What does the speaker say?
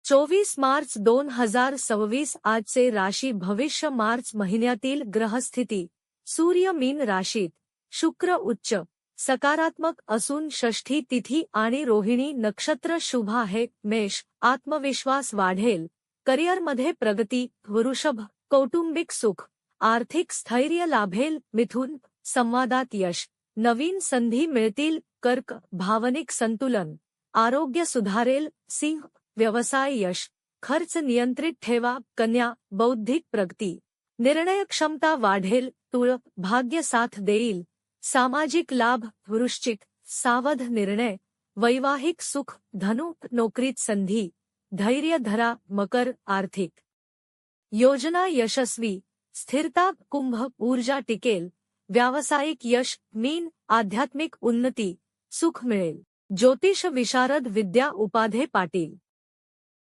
24 मार्च 2026 आजचे राशी भविष्य मार्च महिन्यातील ग्रहस्थिती सूर्य मीन राशीत, शुक्र उच्च सकारात्मक असून षष्ठी तिथी आणि रोहिणी नक्षत्र शुभ आहे. मेष, आत्मविश्वास वाढेल, करिअरमध्ये प्रगती. वृषभ, कौटुंबिक सुख, आर्थिक स्थैर्य लाभेल. मिथुन, संवादात यश, नवीन संधी मिळतील. कर्क, भावनिक संतुलन, आरोग्य सुधारेल. सिंह, व्यवसाय यश, खर्च नियंत्रित ठेवा. कन्या, बौद्धिक प्रगती, निर्णय क्षमता वाढेल. तुळ, भाग्य साथ देईल, सामाजिक लाभ. वृश्चिक, सावध निर्णय, वैवाहिक सुख. धनु, नोकरीत संधी, धैर्य धरा. मकर, आर्थिक योजना यशस्वी, स्थिरता. कुंभ, ऊर्जा टिकेल, व्यावसायिक यश. मीन, आध्यात्मिक उन्नती, सुख मिळेल. ज्योतिष विशारद विद्या उपाध्ये पाटील.